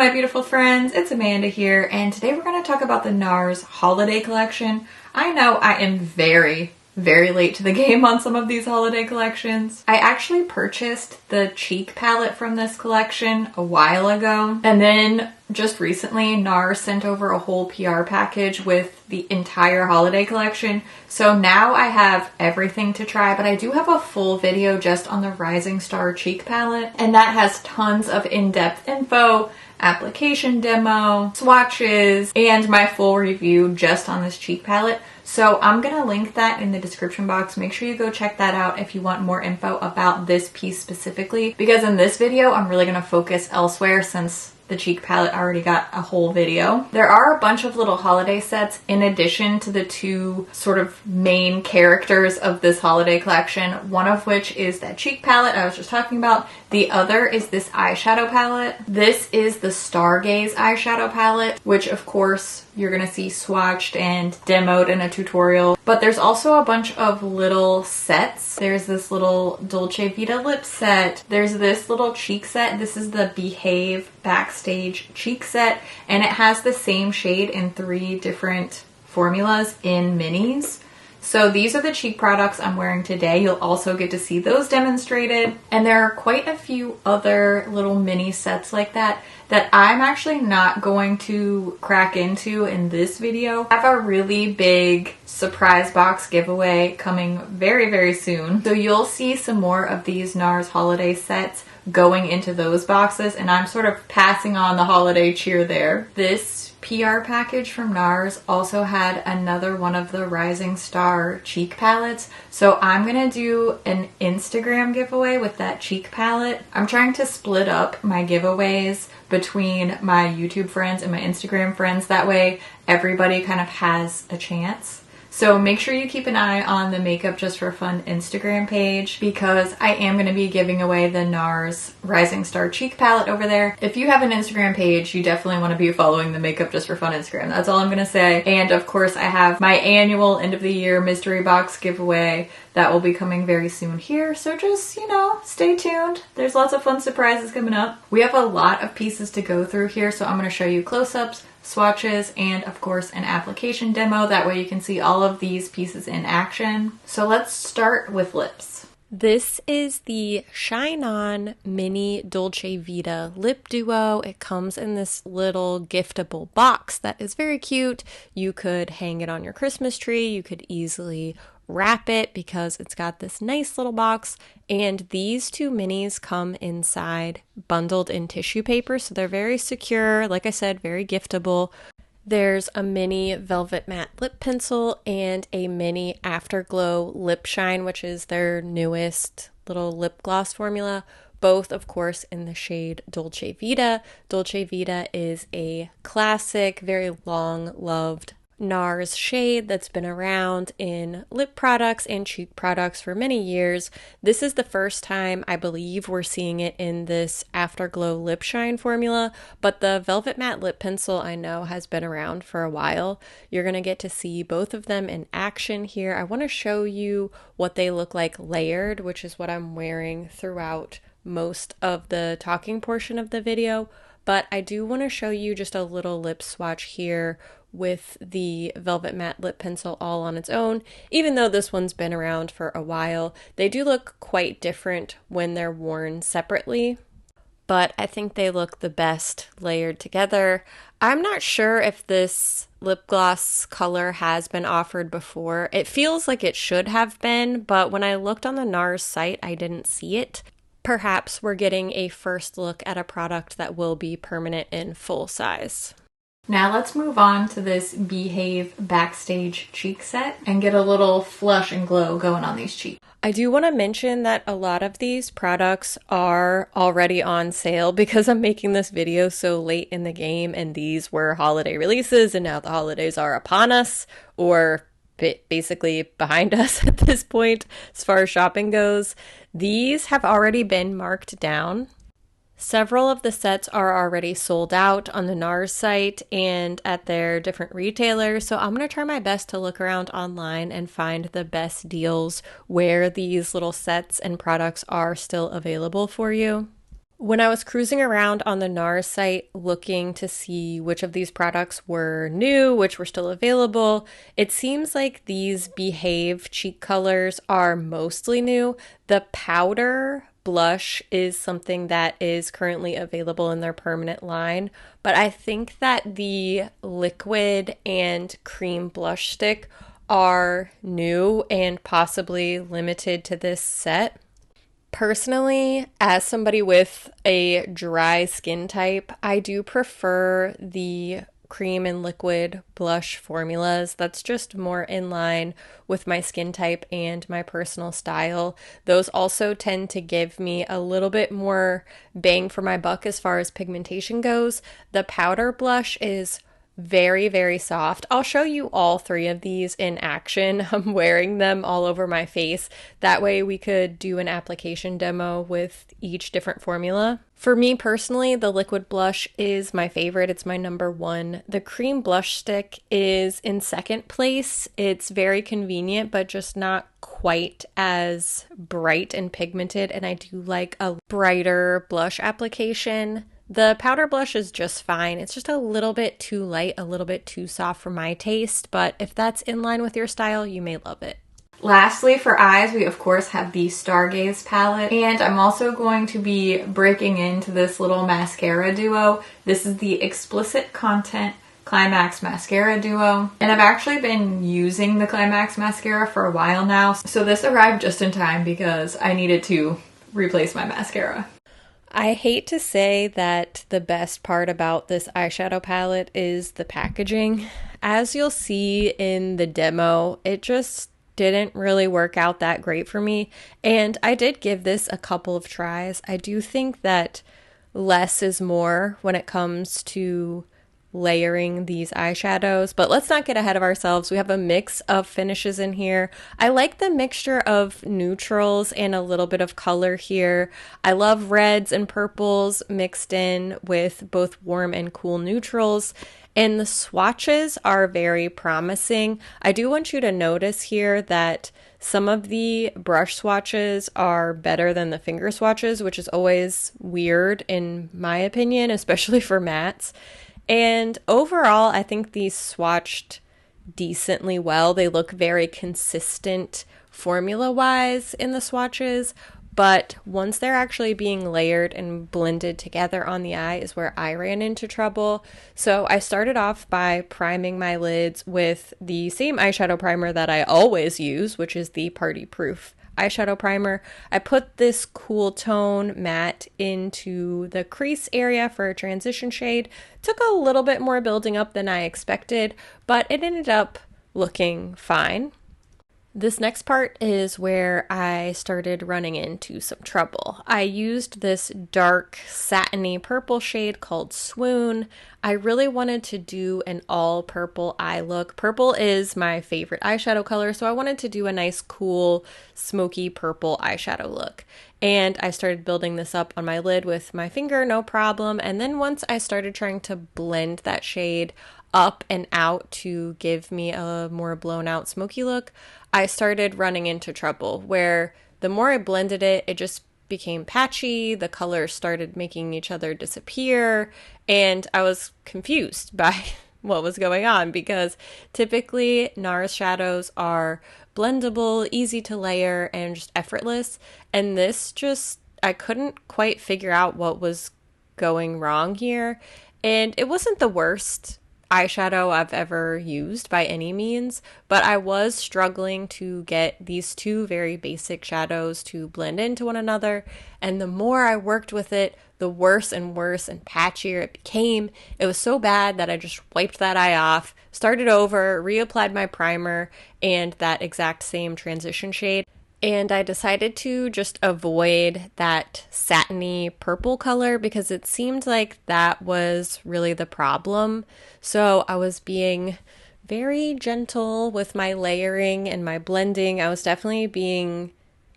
my beautiful friends, it's Amanda here, and today we're going to talk about the NARS holiday collection. I know I am very late to the game on some of these holiday collections. I actually purchased the cheek palette from this collection a while ago, and then just recently NARS sent over a whole PR package with the entire holiday collection. So now I have everything to try, but I do have a full video just on the Rising Star cheek palette, and that has tons of in-depth info, application demo, swatches, and my full review just on this cheek palette. So I'm gonna link that in the description box. Make sure you go check that out if you want more info about this piece specifically, because in this video I'm really gonna focus elsewhere since the cheek palette already got a whole video. There are a bunch of little holiday sets in addition to the two sort of main characters of this holiday collection, one of which is that cheek palette I was just talking about. The other is this eyeshadow palette. This is the Stargaze eyeshadow palette, which of course you're gonna see swatched and demoed in a tutorial. But there's also a bunch of little sets. There's this little Dolce Vita lip set. There's this little cheek set. This is the Behave Backstage cheek set, and it has the same shade in 3 different formulas in minis. So these are the cheek products I'm wearing today. You'll also get to see those demonstrated. And there are quite a few other little mini sets like that that I'm actually not going to crack into in this video. I have a really big surprise box giveaway coming very soon. So you'll see some more of these NARS holiday sets going into those boxes, and I'm sort of passing on the holiday cheer there. This PR package from NARS also had another one of the Rising Star cheek palettes. So I'm gonna do an Instagram giveaway with that cheek palette. I'm trying to split up my giveaways between my YouTube friends and my Instagram friends. That way everybody kind of has a chance. So make sure you keep an eye on the Makeup.Just.For.Fun Instagram page, because I am going to be giving away the NARS Rising Star cheek palette over there. If you have an Instagram page, you definitely want to be following the Makeup.Just.For.Fun Instagram. That's all I'm going to say. And of course I have my annual end of the year mystery box giveaway that will be coming very soon here. So just, you know, stay tuned. There's lots of fun surprises coming up. We have a lot of pieces to go through here, so I'm going to show you close-ups, swatches, and of course an application demo. That way you can see all of these pieces in action. So let's start with lips. This is the Shine On Mini Dolce Vita Lip Duo. It comes in this little giftable box that is very cute. You could hang it on your Christmas tree. You could easily wrap it because it's got this nice little box, and these 2 minis come inside bundled in tissue paper, so they're very secure. Like I said, very giftable. There's a mini Velvet Matte Lip Pencil and a mini Afterglow Lip Shine, which is their newest little lip gloss formula, both of course in the shade Dolce Vita. Dolce Vita is a classic, very long loved NARS shade that's been around in lip products and cheek products for many years. This is the first time I believe we're seeing it in this Afterglow Lip Shine formula, but the Velvet Matte Lip Pencil I know has been around for a while. You're going to get to see both of them in action here. I want to show you what they look like layered, which is what I'm wearing throughout most of the talking portion of the video, but I do want to show you just a little lip swatch here with the Velvet Matte Lip Pencil all on its own. Even though this one's been around for a while, they do look quite different when they're worn separately, but I think they look the best layered together. I'm not sure if this lip gloss color has been offered before. It feels like it should have been, but when I looked on the NARS site, I didn't see it. Perhaps we're getting a first look at a product that will be permanent in full size. Now let's move on to this Behave Backstage cheek set and get a little flush and glow going on these cheeks. I do want to mention that a lot of these products are already on sale because I'm making this video so late in the game, and these were holiday releases and now the holidays are upon us, or basically behind us at this point as far as shopping goes. These have already been marked down. Several of the sets are already sold out on the NARS site and at their different retailers, so I'm going to try my best to look around online and find the best deals where these little sets and products are still available for you. When I was cruising around on the NARS site looking to see which of these products were new, which were still available, it seems like these Behave cheek colors are mostly new. The powder blush is something that is currently available in their permanent line, but I think that the liquid and cream blush stick are new and possibly limited to this set. Personally, as somebody with a dry skin type, I do prefer the cream and liquid blush formulas. That's just more in line with my skin type and my personal style. Those also tend to give me a little bit more bang for my buck as far as pigmentation goes. The powder blush is very, very soft. I'll show you all three of these in action. I'm wearing them all over my face. That way we could do an application demo with each different formula. For me personally, the liquid blush is my favorite. It's my number one. The cream blush stick is in second place. It's very convenient, but just not quite as bright and pigmented, and I do like a brighter blush application. The powder blush is just fine. It's just a little bit too light, a little bit too soft for my taste, but if that's in line with your style, you may love it. Lastly, for eyes, we of course have the Stargaze palette, and I'm also going to be breaking into this little mascara duo. This is the Explicit Content Climax Mascara Duo, and I've actually been using the Climax mascara for a while now, so this arrived just in time because I needed to replace my mascara. I hate to say that the best part about this eyeshadow palette is the packaging. As you'll see in the demo, it just didn't really work out that great for me, and I did give this a couple of tries. I do think that less is more when it comes to layering these eyeshadows, but let's not get ahead of ourselves. We have a mix of finishes in here. I like the mixture of neutrals and a little bit of color here. I love reds and purples mixed in with both warm and cool neutrals. And the swatches are very promising. I do want you to notice here that some of the brush swatches are better than the finger swatches, which is always weird in my opinion, especially for mattes. And overall, I think these swatched decently well. They look very consistent formula-wise in the swatches, but once they're actually being layered and blended together on the eye is where I ran into trouble. So I started off by priming my lids with the same eyeshadow primer that I always use, which is the Party Proof eyeshadow primer. I put this cool tone matte into the crease area for a transition shade. Took a little bit more building up than I expected, but it ended up looking fine. This next part is where I started running into some trouble. I used this dark satiny purple shade called Swoon. I really wanted to do an all purple eye look. Purple is my favorite eyeshadow color, so I wanted to do a nice cool smoky purple eyeshadow look. And I started building this up on my lid with my finger, no problem. And then once I started trying to blend that shade up and out to give me a more blown out smoky look, I started running into trouble where the more I blended it, it just became patchy, the colors started making each other disappear, and I was confused by what was going on because typically NARS shadows are blendable, easy to layer, and just effortless, and this just, I couldn't quite figure out what was going wrong here, and it wasn't the worst eyeshadow I've ever used by any means, but I was struggling to get these two very basic shadows to blend into one another, and the more I worked with it, the worse and patchier it became. It was so bad that I just wiped that eye off, started over, reapplied my primer and that exact same transition shade. And I decided to just avoid that satiny purple color because it seemed like that was really the problem. So I was being very gentle with my layering and my blending. I was definitely being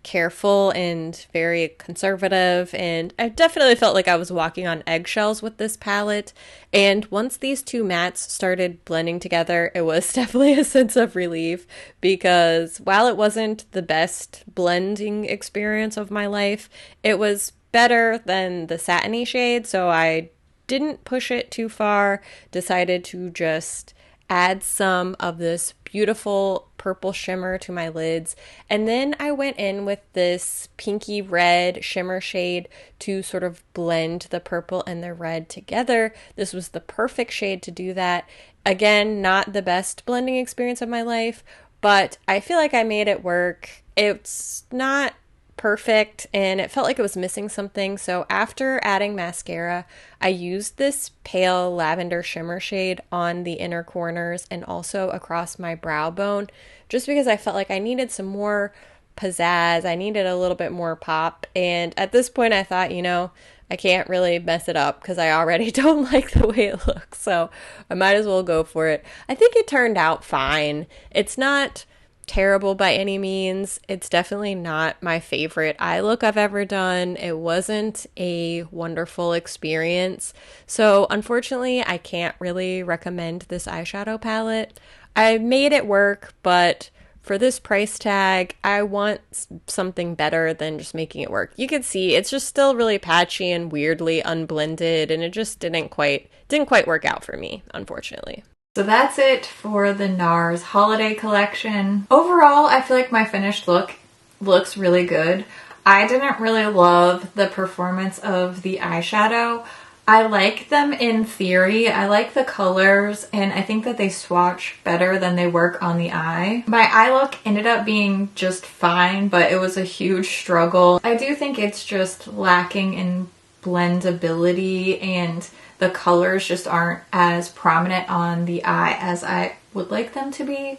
careful and very conservative, and I definitely felt like I was walking on eggshells with this palette. And once these two mattes started blending together, it was definitely a sense of relief because while it wasn't the best blending experience of my life, it was better than the satiny shade, so I didn't push it too far, decided to just add some of this beautiful purple shimmer to my lids, and then I went in with this pinky red shimmer shade to sort of blend the purple and the red together. This was the perfect shade to do that. Again, not the best blending experience of my life, but I feel like I made it work. It's not perfect and it felt like it was missing something. So after adding mascara, I used this pale lavender shimmer shade on the inner corners and also across my brow bone, just because I felt like I needed some more pizzazz. I needed a little bit more pop. And at this point I thought, you know, I can't really mess it up because I already don't like the way it looks. So I might as well go for it. I think it turned out fine. It's not terrible by any means. It's definitely not my favorite eye look I've ever done. It wasn't a wonderful experience. So unfortunately, I can't really recommend this eyeshadow palette. I made it work, but for this price tag, I want something better than just making it work. You can see it's just still really patchy and weirdly unblended, and it just didn't quite work out for me, unfortunately. So that's it for the NARS holiday collection. Overall, I feel like my finished look looks really good. I didn't really love the performance of the eyeshadow. I like them in theory. I like the colors, and I think that they swatch better than they work on the eye. My eye look ended up being just fine, but it was a huge struggle. I do think it's just lacking in blendability, and the colors just aren't as prominent on the eye as I would like them to be.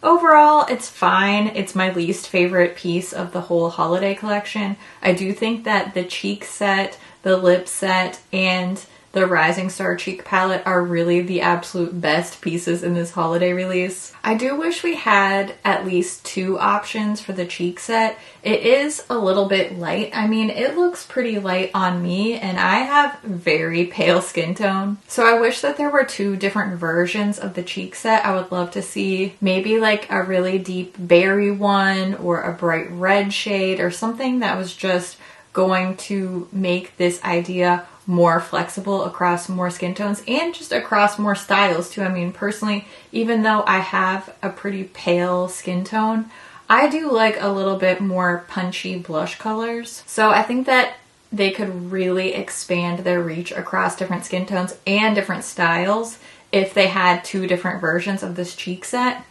Overall, it's fine. It's my least favorite piece of the whole holiday collection. I do think that the cheek set, the lip set, and the Rising Star cheek palette are really the absolute best pieces in this holiday release. I do wish we had at least 2 options for the cheek set. It is a little bit light. I mean, it looks pretty light on me, and I have very pale skin tone. So I wish that there were 2 different versions of the cheek set. I would love to see maybe like a really deep berry one or a bright red shade or something that was just going to make this idea more flexible across more skin tones and just across more styles too. I mean, personally, even though I have a pretty pale skin tone, I do like a little bit more punchy blush colors. So I think that they could really expand their reach across different skin tones and different styles if they had 2 different versions of this cheek set.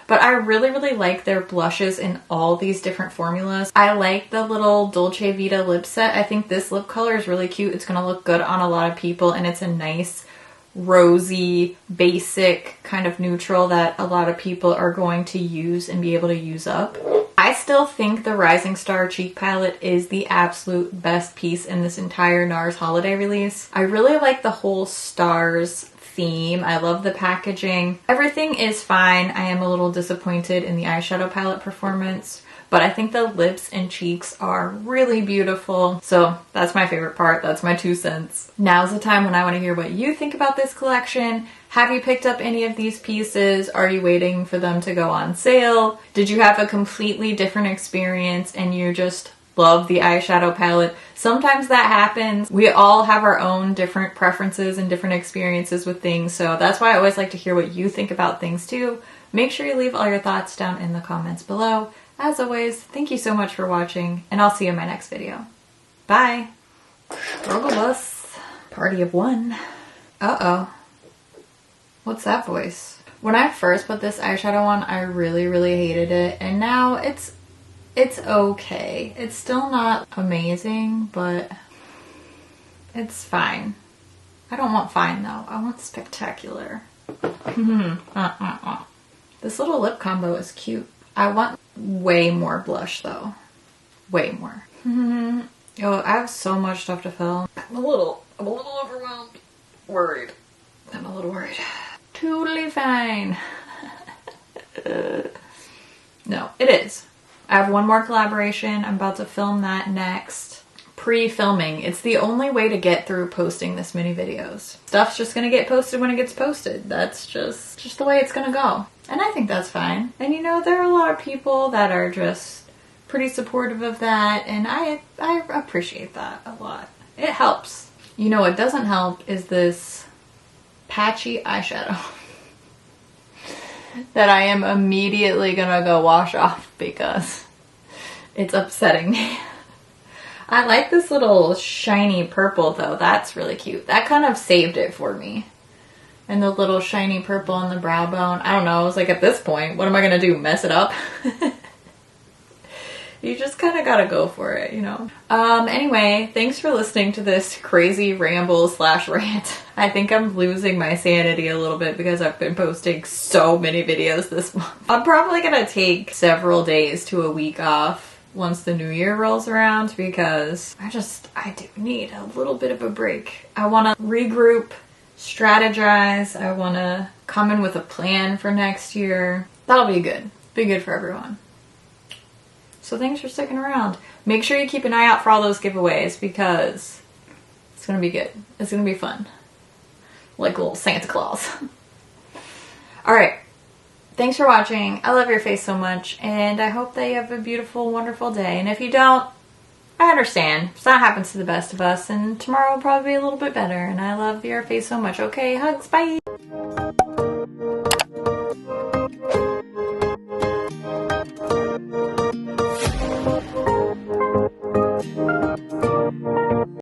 But I really, really like their blushes in all these different formulas. I like the little Dolce Vita lip set. I think this lip color is really cute. It's going to look good on a lot of people, and it's a nice, rosy, basic kind of neutral that a lot of people are going to use and be able to use up. I still think the Rising Star cheek palette is the absolute best piece in this entire NARS holiday release. I really like the whole stars theme. I love the packaging. Everything is fine. I am a little disappointed in the eyeshadow palette performance, but I think the lips and cheeks are really beautiful. So that's my favorite part. That's my 2 cents. Now's the time when I want to hear what you think about this collection. Have you picked up any of these pieces? Are you waiting for them to go on sale? Did you have a completely different experience and you just love the eyeshadow palette? Sometimes that happens. We all have our own different preferences and different experiences with things, so that's why I always like to hear what you think about things too. Make sure you leave all your thoughts down in the comments below. As always, thank you so much for watching, and I'll see you in my next video. Bye! Struggle bus. Party of 1. Uh-oh. What's that voice? When I first put this eyeshadow on, I really, really hated it, and now it's okay. It's still not amazing, but it's fine. I don't want fine though. I want spectacular. This little lip combo is cute. I want way more blush though. Way more. Oh, I have so much stuff to film. I'm a little overwhelmed. Worried. I'm a little worried. Totally fine. No, it is. I have one more collaboration. I'm about to film that next. Pre-filming. It's the only way to get through posting this many videos. Stuff's just gonna get posted when it gets posted. That's just the way it's gonna go. And I think that's fine. And you know, there are a lot of people that are just pretty supportive of that, and I appreciate that a lot. It helps. You know what doesn't help is this patchy eyeshadow that I am immediately gonna go wash off because it's upsetting me. I like this little shiny purple though. That's really cute. That kind of saved it for me. And the little shiny purple on the brow bone. I don't know. I was like, at this point, what am I gonna do? Mess it up? You just kind of gotta go for it, you know? Anyway, thanks for listening to this crazy ramble / rant. I think I'm losing my sanity a little bit because I've been posting so many videos this month. I'm probably gonna take several days to a week off once the new year rolls around because I do need a little bit of a break. I wanna regroup, strategize. I wanna come in with a plan for next year. That'll be good. Be good for everyone. So thanks for sticking around. Make sure you keep an eye out for all those giveaways because it's gonna be good. It's gonna be fun. Like little Santa Claus. Alright. Thanks for watching. I love your face so much and I hope that you have a beautiful, wonderful day. And if you don't, I understand. That happens to the best of us and tomorrow will probably be a little bit better. And I love your face so much. Okay, hugs. Bye.